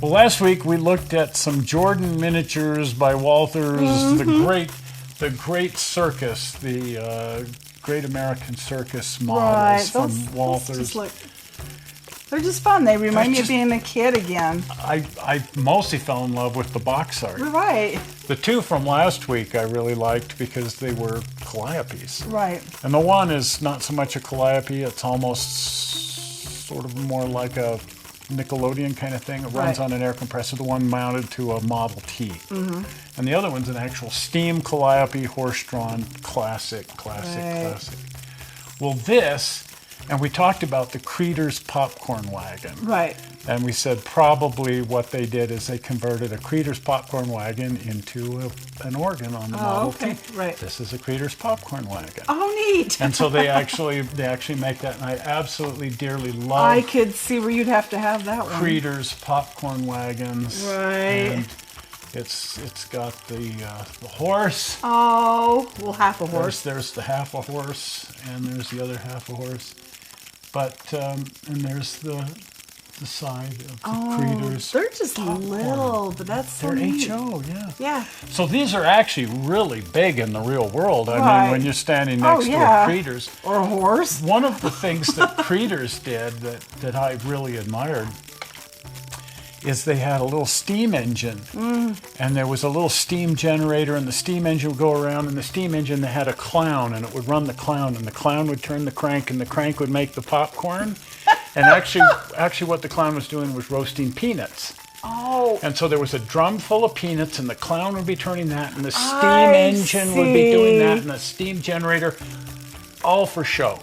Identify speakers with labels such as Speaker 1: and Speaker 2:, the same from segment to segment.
Speaker 1: Well, last week we looked at some Jordan miniatures by Walters, the great Circus, the Great American Circus models from Walters.
Speaker 2: They're just fun. They remind me of being a kid again.
Speaker 1: I mostly fell in love with the box art.
Speaker 2: Right.
Speaker 1: The two from last week I really liked because they were calliopes.
Speaker 2: Right.
Speaker 1: And the one is not so much a calliope, it's almost sort of more like a Nickelodeon kind of thing. It runs on an air compressor, the one mounted to a Model T. Mm-hmm. And the other one's an actual steam calliope, horse-drawn, classic. Well, this, and we talked about the Creeder's popcorn wagon.
Speaker 2: Right.
Speaker 1: And we said probably what they did is they converted a Creeder's popcorn wagon into an organ on the Model T.
Speaker 2: Right.
Speaker 1: This is a Creeder's popcorn wagon.
Speaker 2: Oh, neat.
Speaker 1: And so they actually make that, and I absolutely dearly love.
Speaker 2: I could see where you'd have to have that one.
Speaker 1: Creeder's popcorn wagons.
Speaker 2: Right.
Speaker 1: And it's got the horse.
Speaker 2: Oh, well, half a horse.
Speaker 1: There's the half a horse, and there's the other half a horse. But and there's the side of the Creeder's.
Speaker 2: They're just
Speaker 1: popcorn.
Speaker 2: Little, but that's so
Speaker 1: They're
Speaker 2: neat.
Speaker 1: HO, yeah.
Speaker 2: Yeah.
Speaker 1: So these are actually really big in the real world. I mean, when you're standing next to a Creeder's.
Speaker 2: Or a horse.
Speaker 1: One of the things that Creeder's did that I really admired is they had a little steam engine. And there was a little steam generator, and the steam engine would go around, and the steam engine, they had a clown, and it would run the clown, and the clown would turn the crank, and the crank would make the popcorn. And actually what the clown was doing was roasting peanuts.
Speaker 2: Oh.
Speaker 1: And so there was a drum full of peanuts, and the clown would be turning that, and the steam engine would be doing that, and the steam generator, all for show.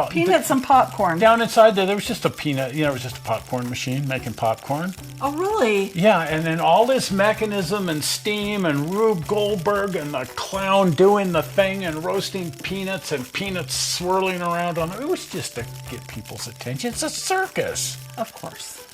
Speaker 2: Peanuts and popcorn.
Speaker 1: Down inside there was just a peanut, it was just a popcorn machine making popcorn.
Speaker 2: Oh, really?
Speaker 1: Yeah, and then all this mechanism and steam and Rube Goldberg and the clown doing the thing and roasting peanuts and peanuts swirling around on it. It was just to get people's attention. It's a circus.
Speaker 2: Of course.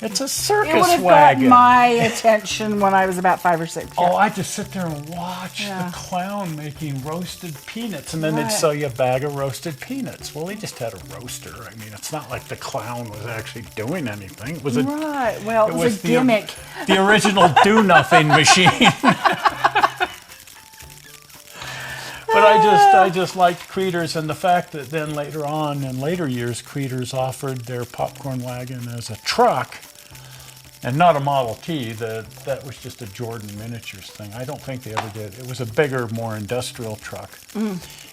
Speaker 1: It's a circus
Speaker 2: wagon. It would have gotten my attention when I was about 5 or 6.
Speaker 1: Oh, I just sit there and watch the clown making roasted peanuts, and then they'd sell you a bag of roasted peanuts. Well, he just had a roaster. I mean, it's not like the clown was actually doing anything. It was a
Speaker 2: Well, it was a gimmick.
Speaker 1: The original do-nothing machine. But I just liked Creeder's, and the fact that then later on, in later years, Creeder's offered their popcorn wagon as a truck, and not a Model T. That was just a Jordan Miniatures thing. I don't think they ever did. It was a bigger, more industrial truck.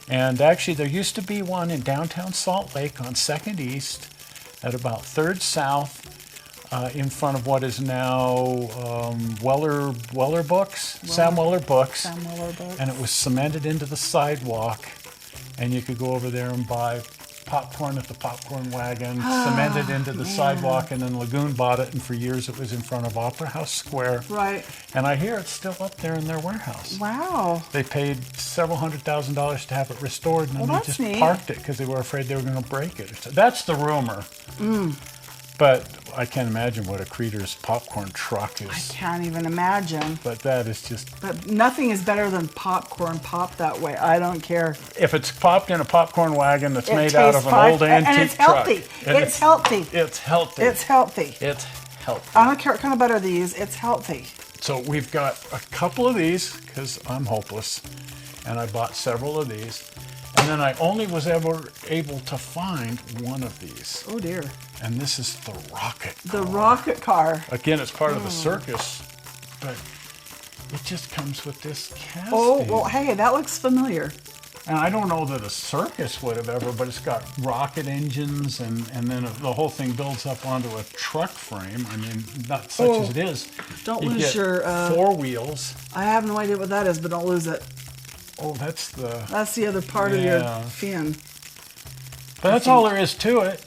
Speaker 1: And actually, there used to be one in downtown Salt Lake on 2nd East at about 3rd South. In front of what is now Weller Books, Sam Weller Books.
Speaker 2: Sam Weller Books.
Speaker 1: And it was cemented into the sidewalk, and you could go over there and buy popcorn at the popcorn wagon, cemented into the sidewalk, and then Lagoon bought it, and for years it was in front of Opera House Square.
Speaker 2: Right.
Speaker 1: And I hear it's still up there in their warehouse.
Speaker 2: Wow.
Speaker 1: They paid several $100,000 to have it restored, and then they just
Speaker 2: neat.
Speaker 1: parked it because they were afraid they were going to break it. So that's the rumor. But I can't imagine what a Creeder's popcorn truck is.
Speaker 2: I can't even imagine.
Speaker 1: But that is just...
Speaker 2: But nothing is better than popcorn popped that way. I don't care.
Speaker 1: If it's popped in a popcorn wagon that's made out of an old antique truck.
Speaker 2: And it's healthy.
Speaker 1: It's healthy.
Speaker 2: It's healthy.
Speaker 1: It's healthy.
Speaker 2: I don't care what kind of butter they use. It's healthy.
Speaker 1: So we've got a couple of these, because I'm hopeless, and I bought several of these. And then I only was ever able to find one of these.
Speaker 2: Oh, dear.
Speaker 1: And this is the rocket car.
Speaker 2: The rocket car.
Speaker 1: Again, it's part of the circus, but it just comes with this casting.
Speaker 2: Oh, well, hey, that looks familiar.
Speaker 1: And I don't know that a circus would have ever, but it's got rocket engines, and then the whole thing builds up onto a truck frame. I mean, not such as it is.
Speaker 2: Don't
Speaker 1: you
Speaker 2: lose
Speaker 1: get
Speaker 2: your...
Speaker 1: 4 wheels.
Speaker 2: I have no idea what that is, but don't lose it.
Speaker 1: Oh, that's the...
Speaker 2: That's the other part of your fin.
Speaker 1: But that's all there is to it.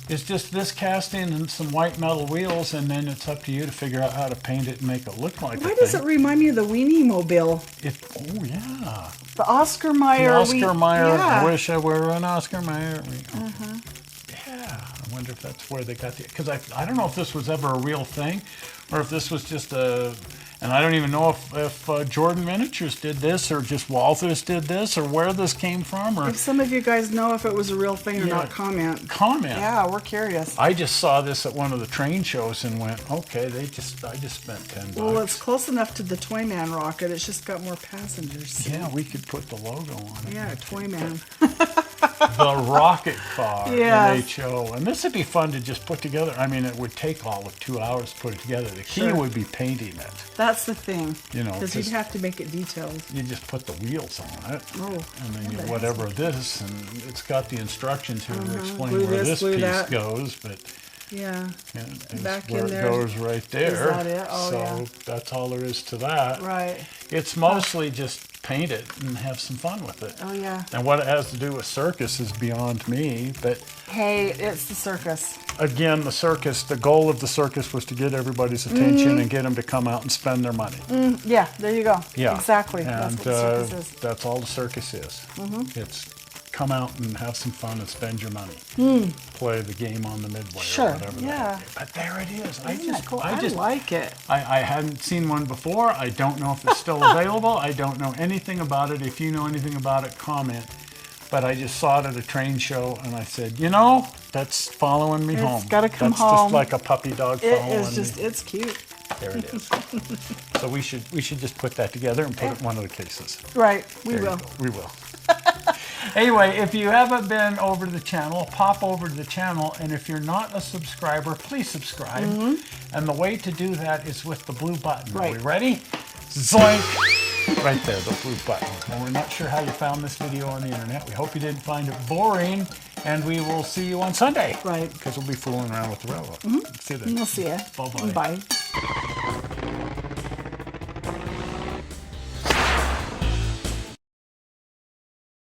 Speaker 1: It's just this casting and some white metal wheels, and then it's up to you to figure out how to paint it and make it look like
Speaker 2: Why does it remind me of the Weenie Mobile?
Speaker 1: Oh, yeah.
Speaker 2: The Oscar Mayer.
Speaker 1: The Oscar Mayer. I wish I were an Oscar Mayer. Yeah. I wonder if that's where they got the... Because I don't know if this was ever a real thing, or if this was just a... And I don't even know if Jordan Miniatures did this, or just Walthers did this, or where this came from, or
Speaker 2: If some of you guys know if it was a real thing or
Speaker 1: Yeah.
Speaker 2: not, comment.
Speaker 1: comment.
Speaker 2: Yeah, we're curious.
Speaker 1: I just saw this at one of the train shows and went, okay, I just spent $10.
Speaker 2: Well, it's close enough to the Toyman rocket. It's just got more passengers.
Speaker 1: Yeah, we could put the logo on it.
Speaker 2: Yeah, Toyman.
Speaker 1: The rocket car
Speaker 2: Yes.
Speaker 1: in HO. And this would be fun to just put together. I mean, it would take all of 2 hours to put it together. The key
Speaker 2: Sure.
Speaker 1: would be painting it.
Speaker 2: That's the thing.
Speaker 1: You know,
Speaker 2: Because you'd
Speaker 1: 'cause
Speaker 2: have to make it detailed.
Speaker 1: you just put the wheels on it.
Speaker 2: Oh.
Speaker 1: And then you
Speaker 2: that's
Speaker 1: whatever this, and it's got the instructions here to explain
Speaker 2: Glue
Speaker 1: where
Speaker 2: this,
Speaker 1: this
Speaker 2: glue
Speaker 1: piece
Speaker 2: that.
Speaker 1: goes, but
Speaker 2: Yeah.
Speaker 1: yeah, it's
Speaker 2: Back
Speaker 1: where
Speaker 2: in
Speaker 1: it
Speaker 2: there.
Speaker 1: goes right there.
Speaker 2: that it? Oh,
Speaker 1: so
Speaker 2: yeah.
Speaker 1: that's all there is to that.
Speaker 2: Right.
Speaker 1: It's mostly just paint it and have some fun with it.
Speaker 2: Oh, yeah.
Speaker 1: And what it has to do with Circus is beyond me, but
Speaker 2: Hey, it's the circus.
Speaker 1: again, the circus, the goal of the circus was to get everybody's attention and get them to come out and spend their money.
Speaker 2: Yeah, there you go.
Speaker 1: Yeah.
Speaker 2: Exactly.
Speaker 1: And
Speaker 2: That's what the circus is.
Speaker 1: that's all the circus is. It's come out and have some fun and spend your money. Play the game on the midway
Speaker 2: Sure,
Speaker 1: or whatever.
Speaker 2: yeah.
Speaker 1: But there it is.
Speaker 2: Isn't that cool? I like it.
Speaker 1: I hadn't seen one before. I don't know if it's still available. I don't know anything about it. If you know anything about it, comment. But I just saw it at a train show, and I said, you know, that's following me home.
Speaker 2: It's gotta come
Speaker 1: that's
Speaker 2: home.
Speaker 1: just like a puppy dog
Speaker 2: It
Speaker 1: following
Speaker 2: is just,
Speaker 1: me.
Speaker 2: it's cute.
Speaker 1: There it is. So we should just put that together and put it in one of the cases.
Speaker 2: Right, we
Speaker 1: There you
Speaker 2: will.
Speaker 1: go. We will. Anyway, if you haven't been over to the channel, pop over to the channel, and if you're not a subscriber, please subscribe. And the way to do that is with the blue button.
Speaker 2: Right.
Speaker 1: Are we ready? Zoink! Right there, the blue button. And we're not sure how you found this video on the internet. We hope you didn't find it boring, and we will see you on Sunday.
Speaker 2: Right.
Speaker 1: Because we'll be fooling around with the railroad. See you then.
Speaker 2: We'll see you.
Speaker 1: Bye-bye.
Speaker 2: Bye.